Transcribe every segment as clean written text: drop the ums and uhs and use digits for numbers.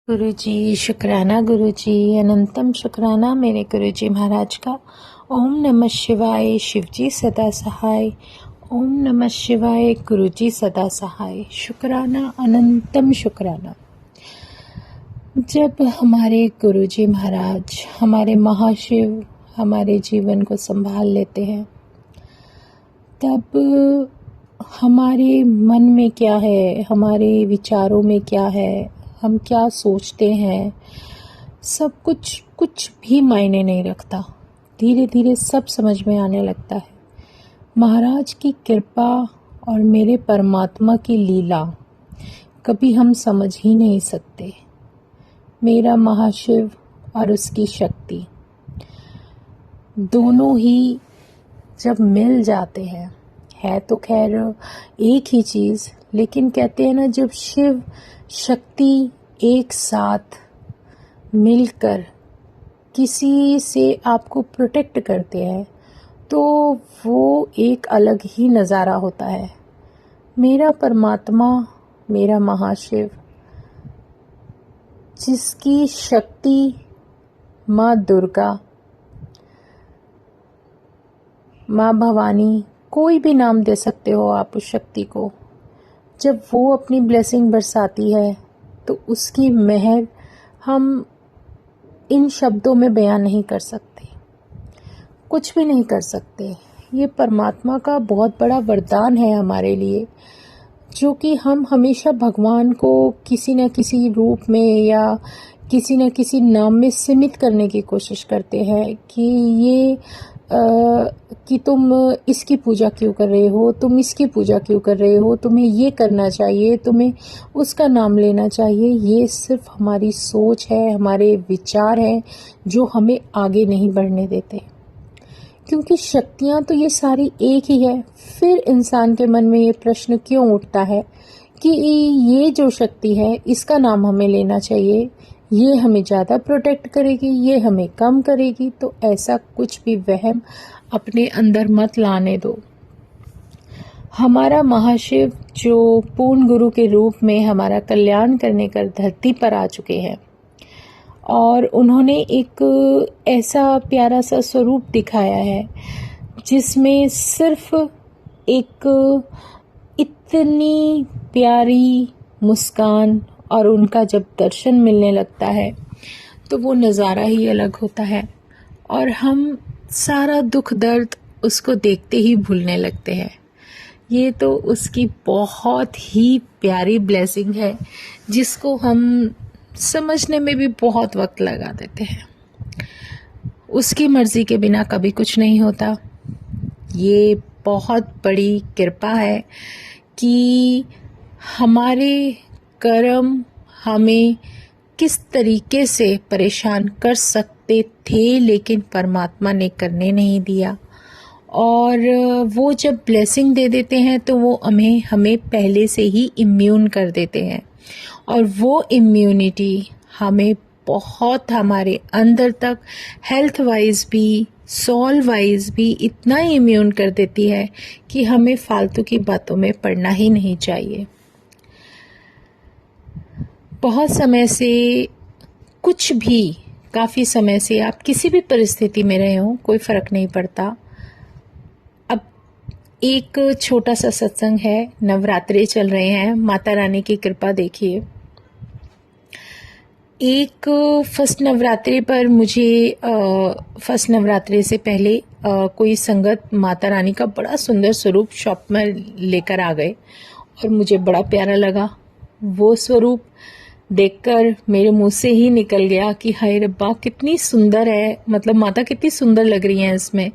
गुरुजी शुक्राना, गुरुजी अनंतम शुक्राना मेरे गुरुजी महाराज का। ओम नमः शिवाय, शिवजी सदा सहाय। ओम नमः शिवाय, गुरुजी सदा सहाय। शुक्राना, अनंतम शुक्राना। जब हमारे गुरुजी महाराज, हमारे महाशिव हमारे जीवन को संभाल लेते हैं, तब हमारे मन में क्या है, हमारे विचारों में क्या है, हम क्या सोचते हैं, सब कुछ भी मायने नहीं रखता। धीरे धीरे सब समझ में आने लगता है। महाराज की कृपा और मेरे परमात्मा की लीला कभी हम समझ ही नहीं सकते। मेरा महाशिव और उसकी शक्ति दोनों ही जब मिल जाते हैं, है तो खैर एक ही चीज़, लेकिन कहते हैं ना, जब शिव शक्ति एक साथ मिलकर किसी से आपको प्रोटेक्ट करते हैं, तो वो एक अलग ही नज़ारा होता है। मेरा परमात्मा, मेरा महाशिव, जिसकी शक्ति माँ दुर्गा, माँ भवानी, कोई भी नाम दे सकते हो आप उस शक्ति को, जब वो अपनी ब्लेसिंग बरसाती है तो उसकी मेहर हम इन शब्दों में बयान नहीं कर सकते, कुछ भी नहीं कर सकते। ये परमात्मा का बहुत बड़ा वरदान है हमारे लिए, जो कि हम हमेशा भगवान को किसी न किसी रूप में या किसी न किसी नाम में सीमित करने की कोशिश करते हैं कि ये कि तुम इसकी पूजा क्यों कर रहे हो, तुम इसकी पूजा क्यों कर रहे हो, तुम्हें ये करना चाहिए, तुम्हें उसका नाम लेना चाहिए। ये सिर्फ हमारी सोच है, हमारे विचार हैं, जो हमें आगे नहीं बढ़ने देते, क्योंकि शक्तियाँ तो ये सारी एक ही है। फिर इंसान के मन में ये प्रश्न क्यों उठता है कि ये जो शक्ति है, इसका नाम हमें लेना चाहिए, ये हमें ज़्यादा प्रोटेक्ट करेगी, ये हमें कम करेगी। तो ऐसा कुछ भी वहम अपने अंदर मत लाने दो। हमारा महाशिव जो पूर्ण गुरु के रूप में हमारा कल्याण करने कर धरती पर आ चुके हैं, और उन्होंने एक ऐसा प्यारा सा स्वरूप दिखाया है जिसमें सिर्फ एक इतनी प्यारी मुस्कान, और उनका जब दर्शन मिलने लगता है तो वो नज़ारा ही अलग होता है, और हम सारा दुख दर्द उसको देखते ही भूलने लगते हैं। ये तो उसकी बहुत ही प्यारी ब्लेसिंग है, जिसको हम समझने में भी बहुत वक्त लगा देते हैं। उसकी मर्ज़ी के बिना कभी कुछ नहीं होता। ये बहुत बड़ी कृपा है कि हमारे कर्म हमें किस तरीके से परेशान कर सकते थे, लेकिन परमात्मा ने करने नहीं दिया। और वो जब ब्लेसिंग दे देते हैं तो वो हमें पहले से ही इम्यून कर देते हैं, और वो इम्यूनिटी हमें बहुत हमारे अंदर तक हेल्थ वाइज भी, सोल वाइज भी इतना इम्यून कर देती है कि हमें फालतू की बातों में पड़ना ही नहीं चाहिए। बहुत समय से, कुछ भी, काफ़ी समय से आप किसी भी परिस्थिति में रहे हो, कोई फ़र्क नहीं पड़ता। अब एक छोटा सा सत्संग है, नवरात्रे चल रहे हैं, माता रानी की कृपा देखिए। एक फर्स्ट नवरात्रे पर मुझे फर्स्ट नवरात्रे से पहले कोई संगत माता रानी का बड़ा सुंदर स्वरूप शॉप में लेकर आ गए, और मुझे बड़ा प्यारा लगा। वो स्वरूप देखकर मेरे मुंह से ही निकल गया कि हाय रब्बा, कितनी सुंदर है, मतलब माता कितनी सुंदर लग रही है इसमें।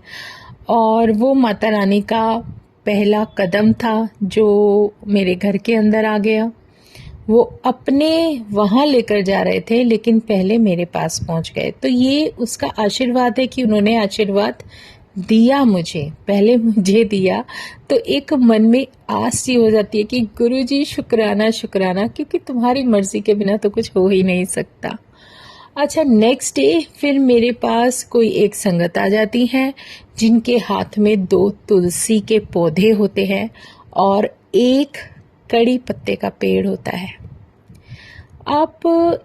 और वो माता रानी का पहला कदम था जो मेरे घर के अंदर आ गया। वो अपने वहाँ लेकर जा रहे थे, लेकिन पहले मेरे पास पहुँच गए। तो ये उसका आशीर्वाद है कि उन्होंने आशीर्वाद दिया मुझे, पहले मुझे दिया। तो एक मन में आस सी हो जाती है कि गुरुजी शुक्राना शुक्राना, क्योंकि तुम्हारी मर्जी के बिना तो कुछ हो ही नहीं सकता। अच्छा, नेक्स्ट डे फिर मेरे पास कोई एक संगत आ जाती है, जिनके हाथ में 2 तुलसी के पौधे होते हैं और एक कड़ी पत्ते का पेड़ होता है। आप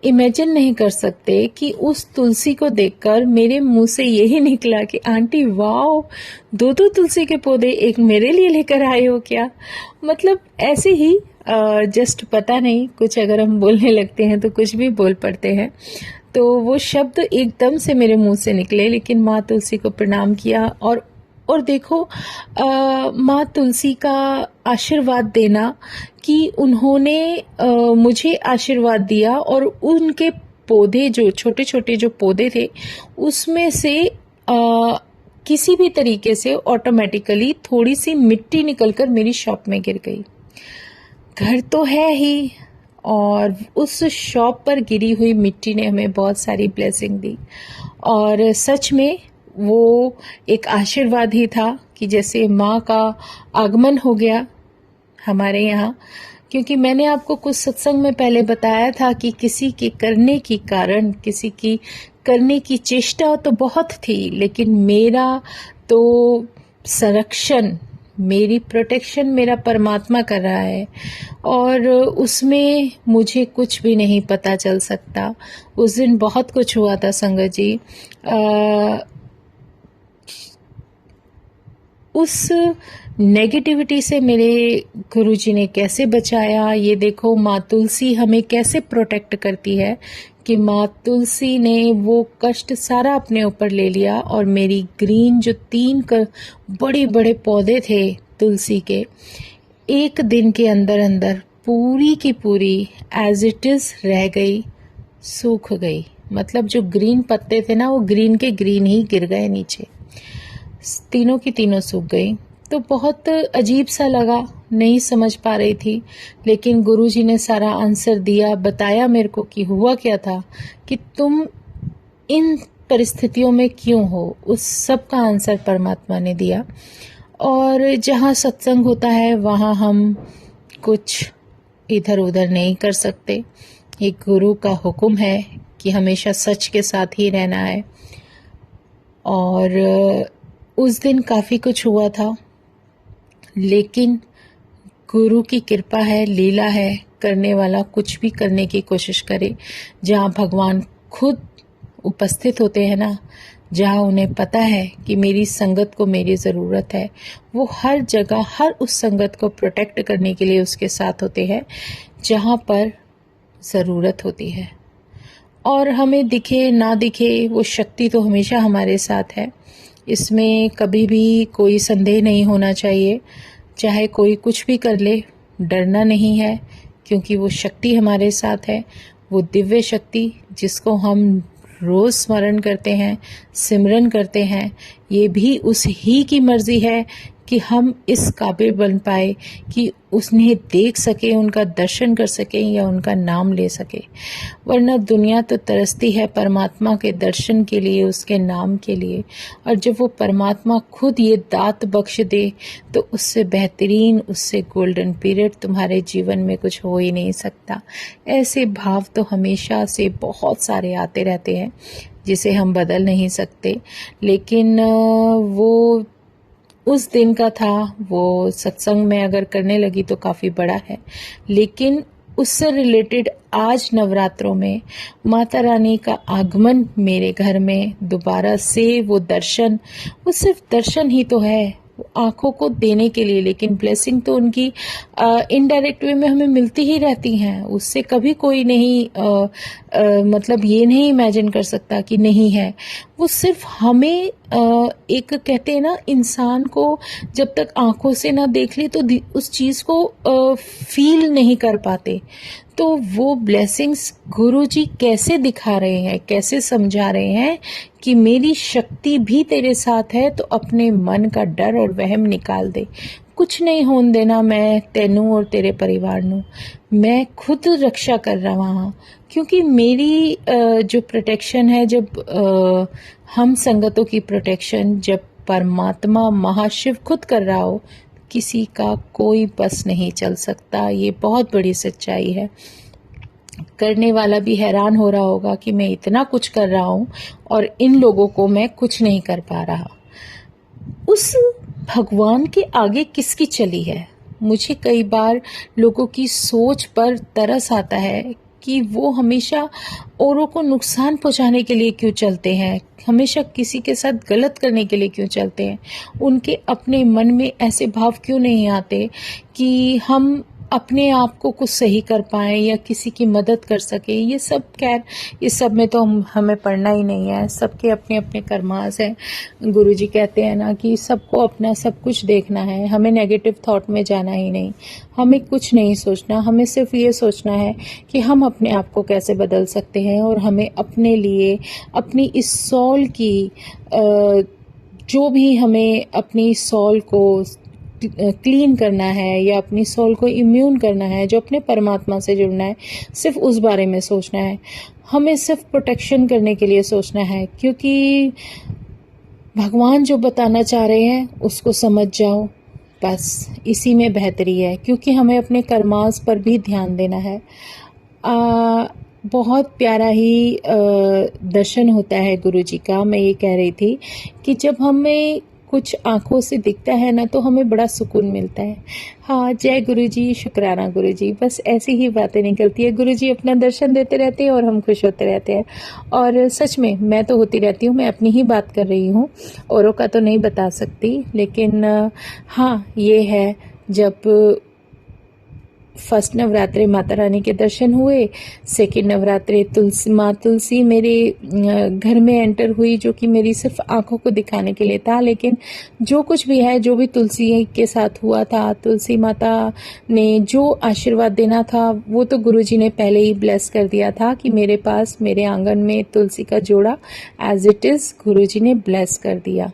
इमेजिन नहीं कर सकते कि उस तुलसी को देखकर मेरे मुंह से यही निकला कि आंटी वाओ, दो दो तुलसी के पौधे एक मेरे लिए लेकर आए हो क्या। मतलब ऐसे ही जस्ट पता नहीं, कुछ अगर हम बोलने लगते हैं तो कुछ भी बोल पड़ते हैं। तो वो शब्द एकदम से मेरे मुंह से निकले, लेकिन माँ तुलसी को प्रणाम किया। और देखो, माँ तुलसी का आशीर्वाद देना कि उन्होंने मुझे आशीर्वाद दिया, और उनके पौधे, जो छोटे छोटे जो पौधे थे, उसमें से किसी भी तरीके से ऑटोमेटिकली थोड़ी सी मिट्टी निकलकर मेरी शॉप में गिर गई। घर तो है ही, और उस शॉप पर गिरी हुई मिट्टी ने हमें बहुत सारी ब्लेसिंग दी। और सच में वो एक आशीर्वाद ही था कि जैसे माँ का आगमन हो गया हमारे यहाँ। क्योंकि मैंने आपको कुछ सत्संग में पहले बताया था कि किसी के करने की कारण, किसी की करने की चेष्टा तो बहुत थी, लेकिन मेरा तो संरक्षण, मेरी प्रोटेक्शन मेरा परमात्मा कर रहा है, और उसमें मुझे कुछ भी नहीं पता चल सकता। उस दिन बहुत कुछ हुआ था संगत जी। उस नेगेटिविटी से मेरे गुरुजी ने कैसे बचाया, ये देखो माँ तुलसी हमें कैसे प्रोटेक्ट करती है कि माँ तुलसी ने वो कष्ट सारा अपने ऊपर ले लिया, और मेरी ग्रीन जो 3 बड़े बड़े पौधे थे तुलसी के, एक दिन के अंदर अंदर पूरी की पूरी एज इट इज रह गई, सूख गई। मतलब जो ग्रीन पत्ते थे ना, वो ग्रीन के ग्रीन ही गिर गए नीचे, तीनों की तीनों सूख गई। तो बहुत अजीब सा लगा, नहीं समझ पा रही थी, लेकिन गुरुजी ने सारा आंसर दिया, बताया मेरे को कि हुआ क्या था, कि तुम इन परिस्थितियों में क्यों हो। उस सब का आंसर परमात्मा ने दिया। और जहाँ सत्संग होता है वहाँ हम कुछ इधर उधर नहीं कर सकते। एक गुरु का हुक्म है कि हमेशा सच के साथ ही रहना है। और उस दिन काफ़ी कुछ हुआ था, लेकिन गुरु की कृपा है, लीला है, करने वाला कुछ भी करने की कोशिश करे। जहाँ भगवान खुद उपस्थित होते हैं ना, जहाँ उन्हें पता है कि मेरी संगत को मेरी ज़रूरत है, वो हर जगह हर उस संगत को प्रोटेक्ट करने के लिए उसके साथ होते हैं जहाँ पर ज़रूरत होती है। और हमें दिखे ना दिखे, वो शक्ति तो हमेशा हमारे साथ है, इसमें कभी भी कोई संदेह नहीं होना चाहिए। चाहे कोई कुछ भी कर ले, डरना नहीं है, क्योंकि वो शक्ति हमारे साथ है। वो दिव्य शक्ति जिसको हम रोज़ स्मरण करते हैं, सिमरन करते हैं, ये भी उस ही की मर्जी है कि हम इस काबिल बन पाए कि उन्हें देख सके, उनका दर्शन कर सके या उनका नाम ले सके। वरना दुनिया तो तरसती है परमात्मा के दर्शन के लिए, उसके नाम के लिए। और जब वो परमात्मा खुद ये दात बख्श दे, तो उससे बेहतरीन, उससे गोल्डन पीरियड तुम्हारे जीवन में कुछ हो ही नहीं सकता। ऐसे भाव तो हमेशा से बहुत सारे आते रहते हैं जिसे हम बदल नहीं सकते। लेकिन वो उस दिन का था, वो सत्संग में अगर करने लगी तो काफ़ी बड़ा है। लेकिन उससे रिलेटेड आज नवरात्रों में माता रानी का आगमन मेरे घर में दोबारा से, वो दर्शन, वो सिर्फ दर्शन ही तो है, वो आंखों को देने के लिए। लेकिन ब्लेसिंग तो उनकी इनडायरेक्ट वे में हमें मिलती ही रहती हैं, उससे कभी कोई नहीं मतलब ये नहीं इमेजिन कर सकता कि नहीं है। वो सिर्फ हमें एक कहते हैं ना, इंसान को जब तक आंखों से ना देख ले तो उस चीज़ को फील नहीं कर पाते। तो वो ब्लेसिंग्स गुरुजी कैसे दिखा रहे हैं, कैसे समझा रहे हैं कि मेरी शक्ति भी तेरे साथ है, तो अपने मन का डर और वहम निकाल दे। कुछ नहीं होने देना मैं तेनू और तेरे परिवार नू, मैं खुद रक्षा कर रहा हूँ। क्योंकि मेरी जो प्रोटेक्शन है, जब हम संगतों की प्रोटेक्शन जब परमात्मा महाशिव खुद कर रहा हो, किसी का कोई बस नहीं चल सकता। ये बहुत बड़ी सच्चाई है। करने वाला भी हैरान हो रहा होगा कि मैं इतना कुछ कर रहा हूँ और इन लोगों को मैं कुछ नहीं कर पा रहा। उस भगवान के आगे किसकी चली है? मुझे कई बार लोगों की सोच पर तरस आता है कि वो हमेशा औरों को नुकसान पहुंचाने के लिए क्यों चलते हैं, हमेशा किसी के साथ गलत करने के लिए क्यों चलते हैं। उनके अपने मन में ऐसे भाव क्यों नहीं आते कि हम अपने आप को कुछ सही कर पाएँ या किसी की मदद कर सकें। ये सब खैर, इस सब में तो हमें पढ़ना ही नहीं है, सबके अपने अपने कर्मास हैं। गुरुजी कहते हैं ना कि सबको अपना सब कुछ देखना है, हमें नेगेटिव थॉट में जाना ही नहीं, हमें कुछ नहीं सोचना, हमें सिर्फ ये सोचना है कि हम अपने आप को कैसे बदल सकते हैं। और हमें अपने लिए अपनी इस सोल की जो भी हमें अपनी सोल को क्लीन करना है या अपनी सोल को इम्यून करना है, जो अपने परमात्मा से जुड़ना है, सिर्फ उस बारे में सोचना है। हमें सिर्फ प्रोटेक्शन करने के लिए सोचना है, क्योंकि भगवान जो बताना चाह रहे हैं उसको समझ जाओ, बस इसी में बेहतरी है। क्योंकि हमें अपने कर्मास पर भी ध्यान देना है। बहुत प्यारा ही दर्शन होता है गुरुजी का। मैं ये कह रही थी कि जब हमें कुछ आँखों से दिखता है ना, तो हमें बड़ा सुकून मिलता है। हाँ, जय गुरुजी, शुक्राना गुरुजी। बस ऐसी ही बातें निकलती है। गुरुजी अपना दर्शन देते रहते हैं और हम खुश होते रहते हैं। और सच में मैं तो होती रहती हूँ, मैं अपनी ही बात कर रही हूँ, औरों का तो नहीं बता सकती। लेकिन हाँ, ये है, जब फर्स्ट नवरात्रे माता रानी के दर्शन हुए, सेकेंड नवरात्रे माँ तुलसी मेरे घर में एंटर हुई, जो कि मेरी सिर्फ आंखों को दिखाने के लिए था। लेकिन जो कुछ भी है, जो भी तुलसी के साथ हुआ था, तुलसी माता ने जो आशीर्वाद देना था वो तो गुरुजी ने पहले ही ब्लेस कर दिया था कि मेरे पास, मेरे आंगन में तुलसी का जोड़ा एज इट इज़ गुरुजी ने ब्लेस कर दिया।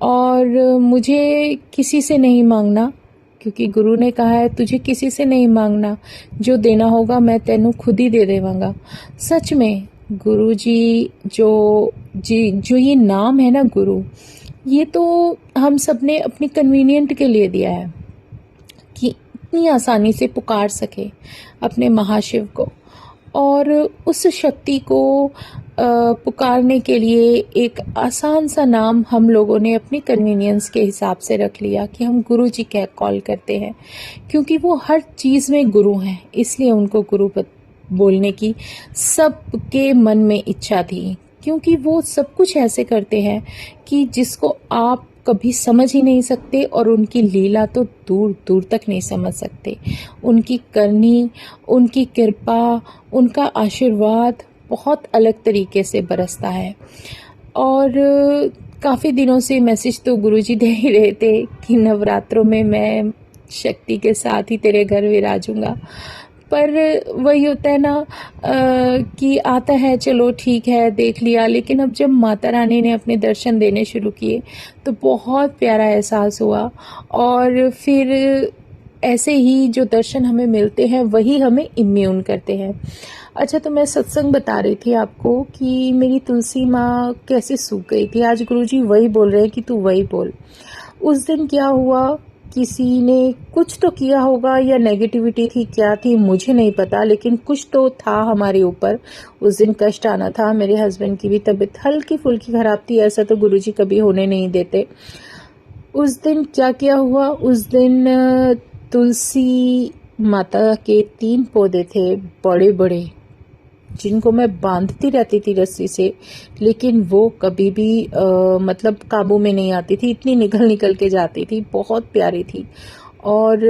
और मुझे किसी से नहीं मांगना, क्योंकि गुरु ने कहा है तुझे किसी से नहीं मांगना, जो देना होगा मैं तेनू खुद ही दे देवांगा। सच में गुरु जी जो ये नाम है ना गुरु, ये तो हम सब ने अपनी कन्वीनियंट के लिए दिया है कि इतनी आसानी से पुकार सके अपने महाशिव को। और उस शक्ति को पुकारने के लिए एक आसान सा नाम हम लोगों ने अपनी कन्वीनियंस के हिसाब से रख लिया कि हम गुरु जी कह कॉल करते हैं, क्योंकि वो हर चीज़ में गुरु हैं, इसलिए उनको गुरु बोलने की सबके मन में इच्छा थी। क्योंकि वो सब कुछ ऐसे करते हैं कि जिसको आप कभी समझ ही नहीं सकते, और उनकी लीला तो दूर दूर तक नहीं समझ सकते। उनकी करनी, उनकी कृपा, उनका आशीर्वाद बहुत अलग तरीके से बरसता है। और काफ़ी दिनों से मैसेज तो गुरुजी दे ही रहे थे कि नवरात्रों में मैं शक्ति के साथ ही तेरे घर विराजूंगा। पर वही होता है ना कि आता है, चलो ठीक है, देख लिया। लेकिन अब जब माता रानी ने अपने दर्शन देने शुरू किए तो बहुत प्यारा एहसास हुआ। और फिर ऐसे ही जो दर्शन हमें मिलते हैं वही हमें इम्यून करते हैं। अच्छा, तो मैं सत्संग बता रही थी आपको कि मेरी तुलसी माँ कैसे सूख गई थी। आज गुरुजी वही बोल रहे हैं कि तू वही बोल। उस दिन क्या हुआ, किसी ने कुछ तो किया होगा, या नेगेटिविटी थी, क्या थी मुझे नहीं पता, लेकिन कुछ तो था हमारे ऊपर। उस दिन कष्ट आना था। मेरे हस्बैंड की भी तबीयत हल्की फुल्की खराब थी, ऐसा तो गुरुजी कभी होने नहीं देते। उस दिन क्या किया हुआ, उस दिन तुलसी माता के 3 पौधे थे बड़े बड़े, जिनको मैं बांधती रहती थी रस्सी से, लेकिन वो कभी भी मतलब काबू में नहीं आती थी, इतनी निकल निकल के जाती थी, बहुत प्यारी थी। और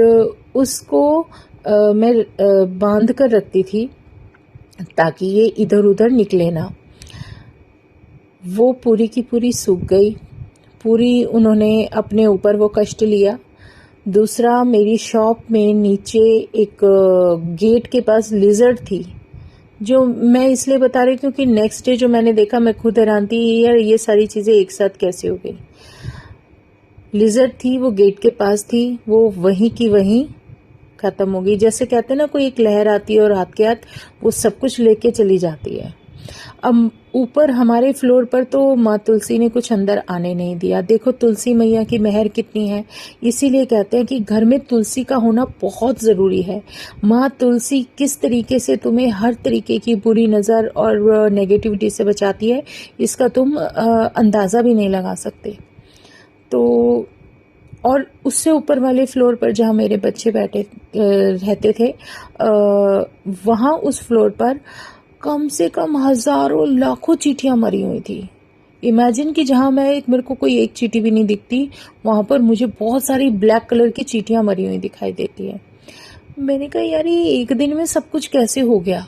उसको मैं बांध कर रखती थी ताकि ये इधर उधर निकले ना। वो पूरी की पूरी सूख गई, पूरी उन्होंने अपने ऊपर वो कष्ट लिया। दूसरा, मेरी शॉप में नीचे एक गेट के पास लिजर्ड थी, जो मैं इसलिए बता रही हूँ क्योंकि नेक्स्ट डे जो मैंने देखा मैं खुद हैरान थी, यार ये सारी चीज़ें एक साथ कैसे हो गई। लिजर्ड थी, वो गेट के पास थी, वो वहीं की वहीं खत्म हो गई। जैसे कहते हैं ना, कोई एक लहर आती है और हाथ के हाथ वो सब कुछ लेके चली जाती है। अब ऊपर हमारे फ्लोर पर तो माँ तुलसी ने कुछ अंदर आने नहीं दिया। देखो तुलसी मैया की मेहर कितनी है। इसीलिए कहते हैं कि घर में तुलसी का होना बहुत ज़रूरी है। माँ तुलसी किस तरीके से तुम्हें हर तरीके की बुरी नज़र और नेगेटिविटी से बचाती है, इसका तुम अंदाज़ा भी नहीं लगा सकते। तो और उससे ऊपर वाले फ्लोर पर जहाँ मेरे बच्चे बैठे रहते थे, वहाँ उस फ्लोर पर कम से कम हजारों लाखों चींटियां मरी हुई थी। इमेजिन कि जहाँ मेरे को कोई एक चींटी भी नहीं दिखती, वहां पर मुझे बहुत सारी ब्लैक कलर की चींटियां मरी हुई दिखाई देती है। मैंने कहा यार ये एक दिन में सब कुछ कैसे हो गया।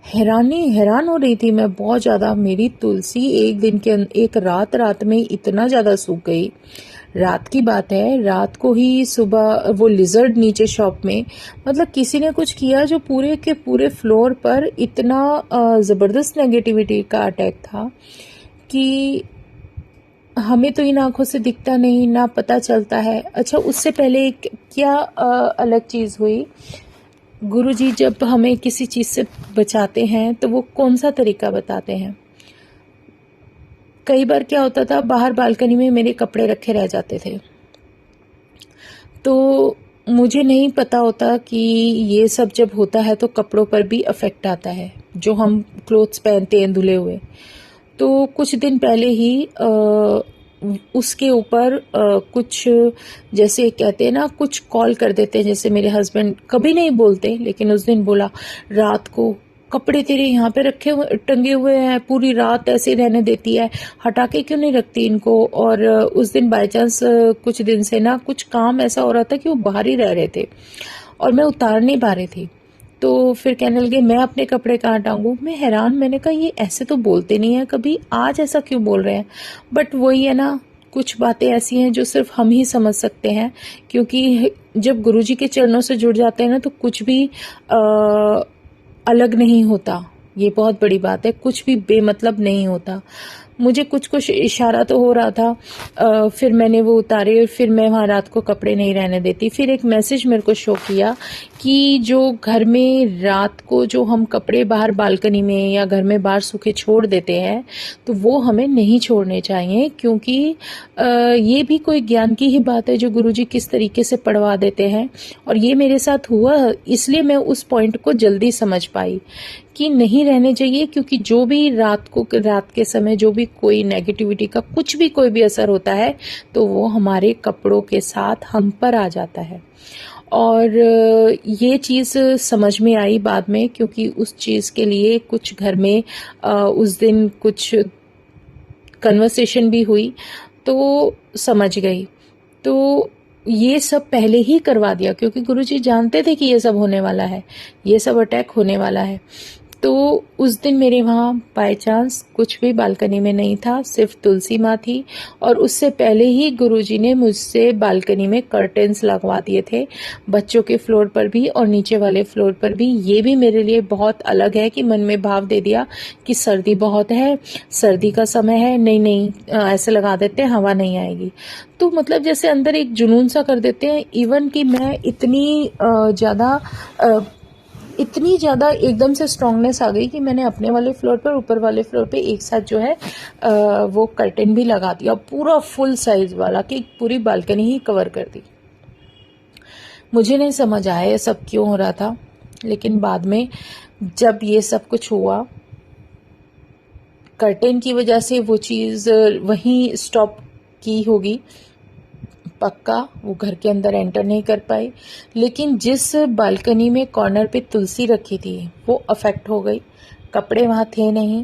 हैरान हो रही थी मैं बहुत ज्यादा। मेरी तुलसी एक दिन के एक रात में इतना ज्यादा सूख गई। रात की बात है, रात को ही सुबह वो लिजर्ड नीचे शॉप में, मतलब किसी ने कुछ किया जो पूरे के पूरे फ्लोर पर इतना जबरदस्त नेगेटिविटी का अटैक था कि हमें तो इन आंखों से दिखता नहीं, ना पता चलता है। अच्छा, उससे पहले क्या अलग चीज हुई। गुरुजी जब हमें किसी चीज से बचाते हैं तो वो कौन सा तरीका बताते हैं। कई बार क्या होता था, बाहर बालकनी में मेरे कपड़े रखे रह जाते थे, तो मुझे नहीं पता होता कि ये सब जब होता है तो कपड़ों पर भी अफेक्ट आता है, जो हम क्लोथ्स पहनते हैं धुले हुए। तो कुछ दिन पहले ही उसके ऊपर कुछ, जैसे कहते हैं ना, कुछ कॉल कर देते हैं। जैसे मेरे हस्बैंड कभी नहीं बोलते, लेकिन उस दिन बोला, रात को कपड़े तेरे यहाँ पे रखे हुए टंगे हुए हैं, पूरी रात ऐसे रहने देती है, हटा के क्यों नहीं रखती इनको। और उस दिन बाय चांस कुछ दिन से ना कुछ काम ऐसा हो रहा था कि वो बाहर ही रह रहे थे और मैं उतार नहीं पा रही थी। तो फिर कहने लगे मैं अपने कपड़े कहाँ टांगू। मैं हैरान, मैंने कहा ये ऐसे तो बोलते नहीं है कभी, आज ऐसा क्यों बोल रहे हैं। बट वही है ना, कुछ बातें ऐसी हैं जो सिर्फ हम ही समझ सकते हैं, क्योंकि जब गुरुजी के चरणों से जुड़ जाते हैं ना तो कुछ भी अलग नहीं होता। ये बहुत बड़ी बात है, कुछ भी बेमतलब नहीं होता। मुझे कुछ कुछ इशारा तो हो रहा था। फिर मैंने वो उतारे और फिर मैं वहां रात को कपड़े नहीं रहने देती। फिर एक मैसेज मेरे को शो किया कि जो घर में रात को जो हम कपड़े बाहर बालकनी में या घर में बाहर सूखे छोड़ देते हैं, तो वो हमें नहीं छोड़ने चाहिए, क्योंकि ये भी कोई ज्ञान की ही बात है जो गुरुजी किस तरीके से पढ़वा देते हैं। और ये मेरे साथ हुआ, इसलिए मैं उस पॉइंट को जल्दी समझ पाई कि नहीं रहने चाहिए। क्योंकि जो भी रात के समय जो भी कोई नेगेटिविटी का कुछ भी कोई भी असर होता है, तो वो हमारे कपड़ों के साथ हम पर आ जाता है। और ये चीज़ समझ में आई बाद में, क्योंकि उस चीज़ के लिए कुछ घर में उस दिन कुछ कन्वर्सेशन भी हुई, तो समझ गई। तो ये सब पहले ही करवा दिया, क्योंकि गुरुजी जानते थे कि ये सब होने वाला है, ये सब अटैक होने वाला है। तो उस दिन मेरे वहाँ बाय चांस कुछ भी बालकनी में नहीं था, सिर्फ तुलसी माँ थी। और उससे पहले ही गुरुजी ने मुझसे बालकनी में कर्टेन्स लगवा दिए थे, बच्चों के फ्लोर पर भी और नीचे वाले फ्लोर पर भी। ये भी मेरे लिए बहुत अलग है कि मन में भाव दे दिया कि सर्दी बहुत है, सर्दी का समय है, नहीं ऐसे लगा देते हैं, हवा नहीं आएगी। तो मतलब जैसे अंदर एक जुनून सा कर देते हैं। इवन कि मैं इतनी ज्यादा एकदम से स्ट्रांगनेस आ गई कि मैंने अपने वाले फ्लोर पर, ऊपर वाले फ्लोर पे एक साथ जो है वो कर्टेन भी लगा दिया, पूरा फुल साइज वाला, कि पूरी बालकनी ही कवर कर दी। मुझे नहीं समझ आया ये सब क्यों हो रहा था, लेकिन बाद में जब ये सब कुछ हुआ, कर्टेन की वजह से वो चीज वहीं स्टॉप की होगी पक्का, वो घर के अंदर एंटर नहीं कर पाई। लेकिन जिस बालकनी में कॉर्नर पे तुलसी रखी थी वो अफेक्ट हो गई, कपड़े वहाँ थे नहीं।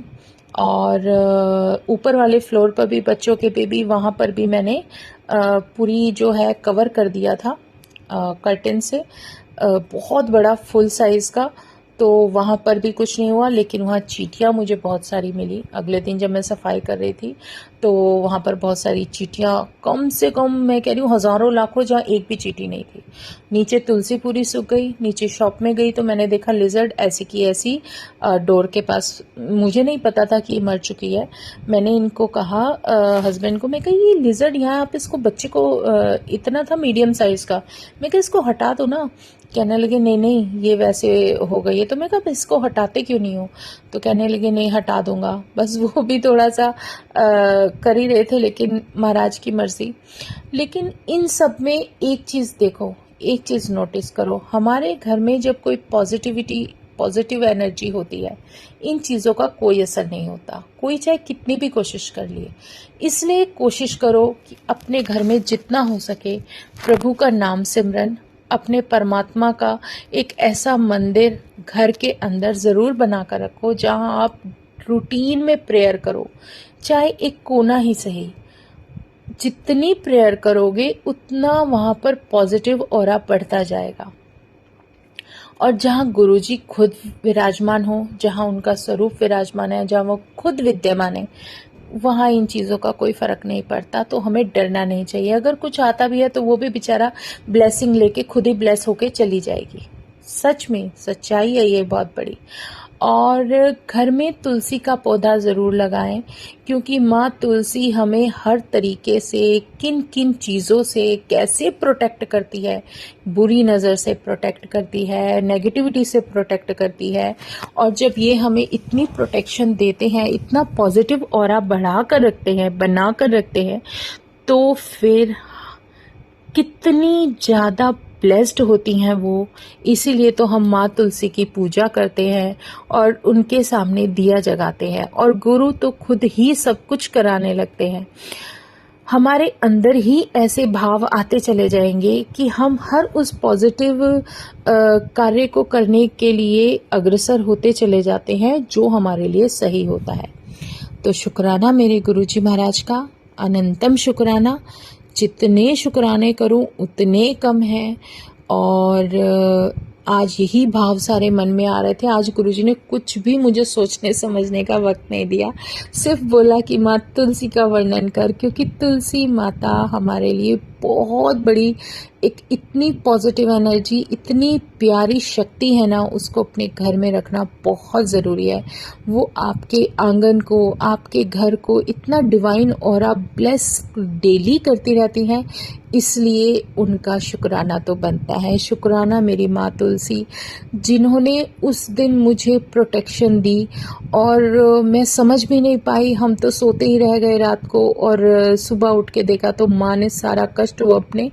और ऊपर वाले फ्लोर पर भी बच्चों के भी वहाँ पर भी मैंने पूरी जो है कवर कर दिया था कर्टेन से, बहुत बड़ा फुल साइज का। तो वहाँ पर भी कुछ नहीं हुआ, लेकिन वहाँ चींटियाँ मुझे बहुत सारी मिली। अगले दिन जब मैं सफाई कर रही थी तो वहाँ पर बहुत सारी चींटियाँ, कम से कम मैं कह रही हूँ हजारों लाखों, जहाँ एक भी चींटी नहीं थी। नीचे तुलसी पूरी सूख गई। नीचे शॉप में गई तो मैंने देखा लिजर्ड ऐसी की ऐसी डोर के पास। मुझे नहीं पता था कि ये मर चुकी है। मैंने इनको कहा, हस्बैंड को, मैं कही ये लिजर्ड यहाँ आप इसको, बच्चे को इतना था मीडियम साइज का, मैं कहा इसको हटा दो ना। कहने लगे नहीं ये वैसे हो गई है। तो मैं कहा इसको हटाते क्यों नहीं हो। तो कहने लगे नहीं हटा दूंगा। बस वो भी थोड़ा सा कर ही रहे थे, लेकिन महाराज की मर्जी। लेकिन इन सब में एक चीज देखो, एक चीज नोटिस करो, हमारे घर में जब कोई पॉजिटिविटी पॉजिटिव एनर्जी होती है, इन चीज़ों का कोई असर नहीं होता, कोई चाहे कितनी भी कोशिश कर लिए। इसलिए कोशिश करो कि अपने घर में जितना हो सके प्रभु का नाम सिमरन, अपने परमात्मा का एक ऐसा मंदिर घर के अंदर ज़रूर बना कर रखो जहाँ आप रूटीन में प्रेयर करो, चाहे एक कोना ही सही। जितनी प्रेयर करोगे उतना वहाँ पर पॉजिटिव ऑरा बढ़ता जाएगा। और जहाँ गुरुजी खुद विराजमान हो, जहाँ उनका स्वरूप विराजमान है, जहाँ वो खुद विद्यमान है, वहाँ इन चीज़ों का कोई फ़र्क नहीं पड़ता। तो हमें डरना नहीं चाहिए। अगर कुछ आता भी है तो वो भी बेचारा ब्लेसिंग लेके खुद ही ब्लेस होके चली जाएगी। सच में सच्चाई है ये बहुत बड़ी। और घर में तुलसी का पौधा ज़रूर लगाएं, क्योंकि माँ तुलसी हमें हर तरीके से किन किन चीज़ों से कैसे प्रोटेक्ट करती है, बुरी नज़र से प्रोटेक्ट करती है, नेगेटिविटी से प्रोटेक्ट करती है। और जब ये हमें इतनी प्रोटेक्शन देते हैं, इतना पॉजिटिव ऑरा बढ़ा कर रखते हैं, बना कर रखते हैं, तो फिर कितनी ज़्यादा ब्लेस्ड होती हैं वो। इसीलिए तो हम माँ तुलसी की पूजा करते हैं और उनके सामने दिया जगाते हैं, और गुरु तो खुद ही सब कुछ कराने लगते हैं। हमारे अंदर ही ऐसे भाव आते चले जाएंगे कि हम हर उस पॉजिटिव कार्य को करने के लिए अग्रसर होते चले जाते हैं जो हमारे लिए सही होता है। तो शुक्राना मेरे गुरुजी महाराज का, अनंतम शुक्राना। जितने शुक्राने करूं उतने कम हैं। और आज यही भाव सारे मन में आ रहे थे। आज गुरुजी ने कुछ भी मुझे सोचने समझने का वक्त नहीं दिया, सिर्फ बोला कि माँ तुलसी का वर्णन कर, क्योंकि तुलसी माता हमारे लिए बहुत बड़ी एक इतनी पॉजिटिव एनर्जी, इतनी प्यारी शक्ति है ना, उसको अपने घर में रखना बहुत ज़रूरी है। वो आपके आंगन को, आपके घर को इतना डिवाइन ऑरा ब्लेस डेली करती रहती हैं, इसलिए उनका शुक्राना तो बनता है। शुक्राना मेरी माँ तुलसी, जिन्होंने उस दिन मुझे प्रोटेक्शन दी और मैं समझ भी नहीं पाई। हम तो सोते ही रह गए रात को, और सुबह उठ के देखा तो माँ ने सारा कष्ट वो अपने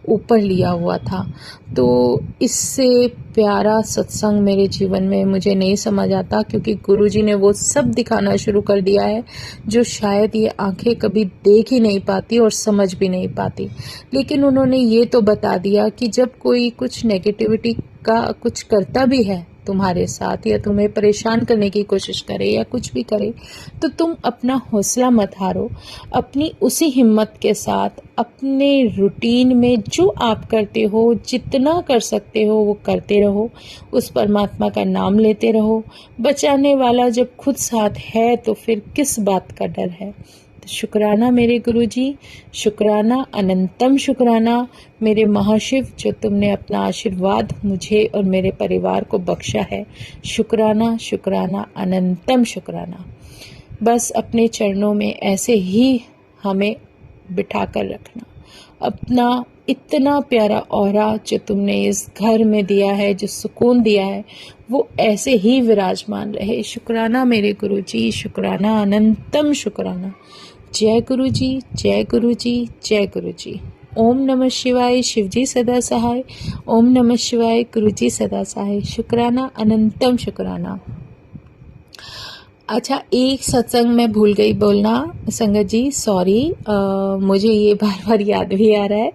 ऊपर लिया हुआ था। तो इससे प्यारा सत्संग मेरे जीवन में मुझे नहीं समझ आता, क्योंकि गुरुजी ने वो सब दिखाना शुरू कर दिया है जो शायद ये आंखें कभी देख ही नहीं पाती और समझ भी नहीं पाती। लेकिन उन्होंने ये तो बता दिया कि जब कोई कुछ नेगेटिविटी का कुछ करता भी है तुम्हारे साथ, या तुम्हें परेशान करने की कोशिश करे या कुछ भी करे, तो तुम अपना हौसला मत हारो। अपनी उसी हिम्मत के साथ अपने रूटीन में जो आप करते हो, जितना कर सकते हो वो करते रहो। उस परमात्मा का नाम लेते रहो। बचाने वाला जब खुद साथ है तो फिर किस बात का डर है। शुक्राना मेरे गुरुजी, शुक्राना, अनंतम शुक्राना मेरे महाशिव, जो तुमने अपना आशीर्वाद मुझे और मेरे परिवार को बख्शा है। शुक्राना, शुक्राना, अनंतम शुक्राना। बस अपने चरणों में ऐसे ही हमें बिठा कर रखना। अपना इतना प्यारा ऑरा जो तुमने इस घर में दिया है, जो सुकून दिया है, वो ऐसे ही विराजमान रहे। शुक्राना मेरे गुरुजी, शुक्राना, अनंतम शुक्राना। जय गुरुजी, जय गुरुजी, जय गुरुजी। ओम नमः शिवाय, शिवजी सदा सहाय। ओम नमः शिवाय, गुरुजी सदा सहाय। शुक्राना, अनंतम शुक्राना। अच्छा, एक सत्संग मैं भूल गई बोलना संगत जी, सॉरी। मुझे ये बार बार याद भी आ रहा है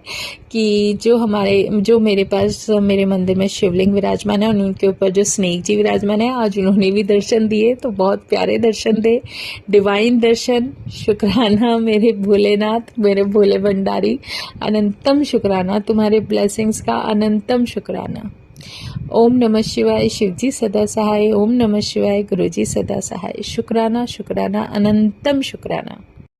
कि जो मेरे पास मेरे मंदिर में शिवलिंग विराजमान है, और उनके ऊपर जो स्नेक जी विराजमान है, आज उन्होंने भी दर्शन दिए, तो बहुत प्यारे दर्शन दे, डिवाइन दर्शन। शुक्राना मेरे भोलेनाथ, मेरे भोले भंडारी, अनंतम शुक्राना तुम्हारे ब्लेसिंग्स का, अनंतम शुक्राना। ओम नमः शिवाय, शिवजी सदा सहाय। ओम नमः शिवाय, गुरुजी सदा सहाय। शुक्राना, शुक्राना, अनंतम शुक्राना।